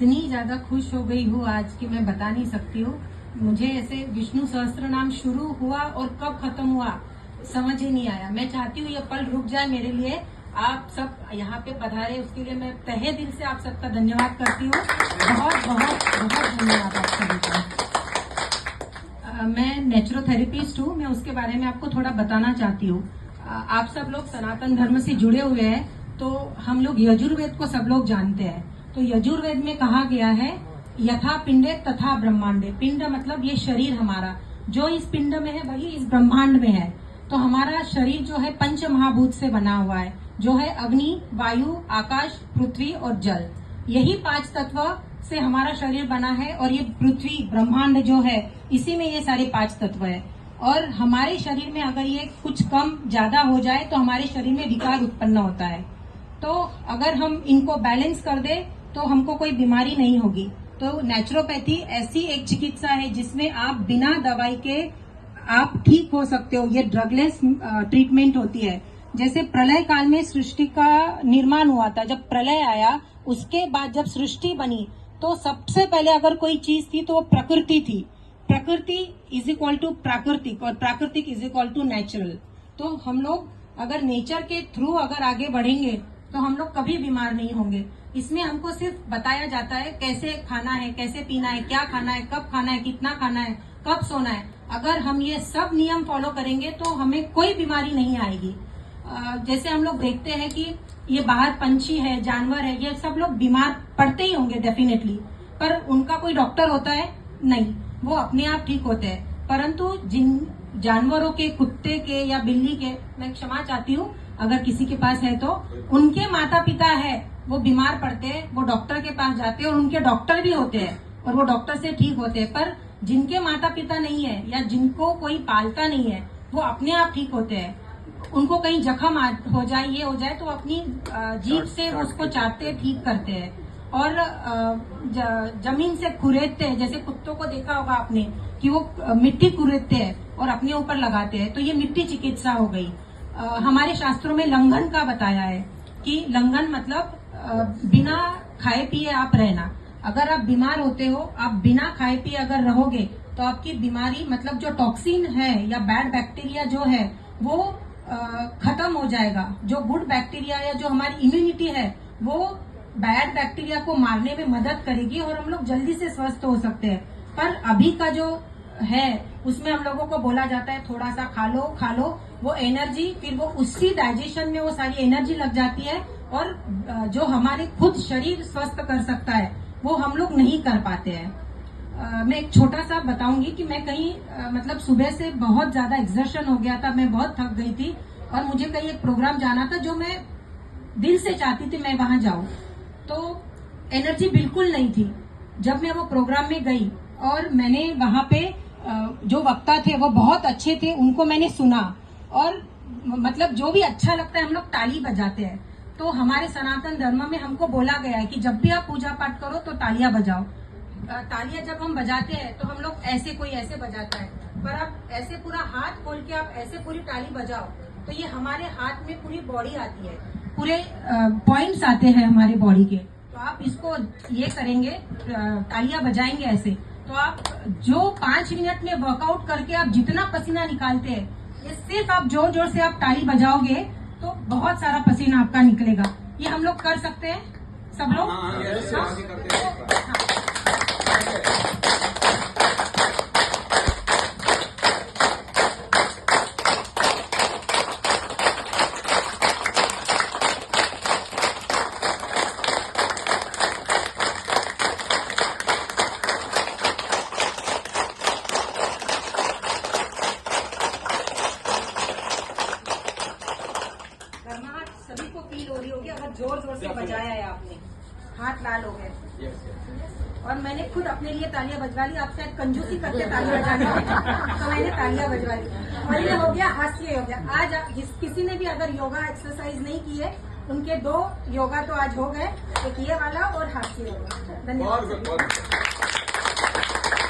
इतनी ज्यादा खुश हो गई हूँ आज कि मैं बता नहीं सकती हूँ। मुझे ऐसे विष्णु सहस्त्र नाम शुरू हुआ और कब खत्म हुआ समझ ही नहीं आया। मैं चाहती हूँ ये पल रुक जाए मेरे लिए। आप सब यहाँ पे पधारे उसके लिए मैं तहे दिल से आप सबका धन्यवाद करती हूँ। बहुत बहुत बहुत धन्यवाद आप सभी का। मैं नेचुरोथेरेपिस्ट हूँ, मैं उसके बारे में आपको थोड़ा बताना चाहती हूँ। आप सब लोग सनातन धर्म से जुड़े हुए हैं तो हम लोग यजुर्वेद को सब लोग जानते हैं। तो यजुर्वेद में कहा गया है यथा पिंडे तथा ब्रह्मांडे। पिंड मतलब ये शरीर हमारा, जो इस पिंड में है वही इस ब्रह्मांड में है। तो हमारा शरीर जो है पंच महाभूत से बना हुआ है, जो है अग्नि, वायु, आकाश, पृथ्वी और जल। यही 5 तत्व से हमारा शरीर बना है और ये पृथ्वी ब्रह्मांड जो है इसी में ये सारे 5 तत्व है। और हमारे शरीर में अगर ये कुछ कम ज्यादा हो जाए तो हमारे शरीर में विकार उत्पन्न होता है। तो अगर हम इनको बैलेंस कर दे तो हमको कोई बीमारी नहीं होगी। तो नेचुरोपैथी ऐसी एक चिकित्सा है जिसमें आप बिना दवाई के आप ठीक हो सकते हो। ये ड्रगलेस ट्रीटमेंट होती है। जैसे प्रलय काल में सृष्टि का निर्माण हुआ था, जब प्रलय आया उसके बाद जब सृष्टि बनी तो सबसे पहले अगर कोई चीज थी तो वो प्रकृति थी। प्रकृति इज इक्वल टू प्राकृतिक और प्राकृतिक इज इक्वल टू नेचुरल। तो हम लोग अगर नेचर के थ्रू अगर आगे बढ़ेंगे तो हम लोग कभी बीमार नहीं होंगे। इसमें हमको सिर्फ बताया जाता है कैसे खाना है, कैसे पीना है, क्या खाना है, कब खाना है, कितना खाना है, कब सोना है। अगर हम ये सब नियम फॉलो करेंगे तो हमें कोई बीमारी नहीं आएगी। जैसे हम लोग देखते हैं कि ये बाहर पंछी है, जानवर है, ये सब लोग बीमार पड़ते ही होंगे डेफिनेटली, पर उनका कोई डॉक्टर होता है नहीं, वो अपने आप ठीक होते हैं। परंतु जिन जानवरों के, कुत्ते के या बिल्ली के, मैं क्षमा चाहती हूँ अगर किसी के पास है, तो उनके माता पिता है वो बीमार पड़ते हैं, वो डॉक्टर के पास जाते हैं और उनके डॉक्टर भी होते हैं और वो डॉक्टर से ठीक होते हैं। पर जिनके माता पिता नहीं है या जिनको कोई पालता नहीं है वो अपने आप ठीक होते हैं। उनको कहीं जख्म हो जाए, ये हो जाए तो अपनी जीभ से उसको चाटते ठीक करते हैं और जमीन से खुरेदते हैं। जैसे कुत्तों को देखा होगा आपने कि वो मिट्टी खुरेदते हैं और अपने ऊपर लगाते हैं, तो ये मिट्टी चिकित्सा हो गई। हमारे शास्त्रों में लंघन का बताया है कि लंघन मतलब बिना खाए पिए आप रहना। अगर आप बीमार होते हो, आप बिना खाए पिए अगर रहोगे तो आपकी बीमारी मतलब जो टॉक्सिन है या बैड बैक्टीरिया जो है वो खत्म हो जाएगा। जो गुड बैक्टीरिया या जो हमारी इम्यूनिटी है वो बैड बैक्टीरिया को मारने में मदद करेगी और हम लोग जल्दी से स्वस्थ हो सकते हैं। पर अभी का जो है उसमें हम लोगों को बोला जाता है थोड़ा सा खा लो, वो एनर्जी फिर वो उसी डाइजेशन में वो सारी एनर्जी लग जाती है और जो हमारे खुद शरीर स्वस्थ कर सकता है वो हम लोग नहीं कर पाते हैं। मैं एक छोटा सा बताऊंगी कि मैं कहीं मतलब सुबह से बहुत ज्यादा एक्सर्शन हो गया था, मैं बहुत थक गई थी और मुझे कहीं एक प्रोग्राम जाना था जो मैं दिल से चाहती थी मैं वहां जाऊं, तो एनर्जी बिल्कुल नहीं थी। जब मैं वो प्रोग्राम में गई और मैंने वहां पे जो वक्ता थे वो बहुत अच्छे थे, उनको मैंने सुना और मतलब जो भी अच्छा लगता है हम लोग ताली बजाते हैं। तो हमारे सनातन धर्म में हमको बोला गया है कि जब भी आप पूजा पाठ करो तो तालियां बजाओ। तालियां जब हम बजाते हैं तो हम लोग ऐसे, कोई ऐसे बजाता है, पर आप ऐसे पूरा हाथ खोल के आप ऐसे पूरी ताली बजाओ तो ये हमारे हाथ में पूरी बॉडी आती है, पूरे पॉइंट्स आते हैं हमारे बॉडी के। तो आप इसको ये करेंगे, तालियां बजाएंगे ऐसे, तो आप जो 5 मिनट में वर्कआउट करके आप जितना पसीना निकालते हैं, ये सिर्फ आप जोर जोर से आप ताली बजाओगे तो बहुत सारा पसीना आपका निकलेगा। ये हम लोग कर सकते हैं सब लोग। सभी को फील हो रही होगी अगर जोर जोर से बजाया है आपने, हाथ लाल हो गए। और मैंने खुद अपने लिए तालियां बजवा ली। आप शायद कंजूसी करके तालियां बजाने तो मैंने तालियां बजवा ली और ये हो गया हास्य हो गया। आज किसी ने भी अगर योगा एक्सरसाइज नहीं की है उनके 2 योगा तो आज हो गए, एक ये वाला और हास्य योगा। धन्यवाद।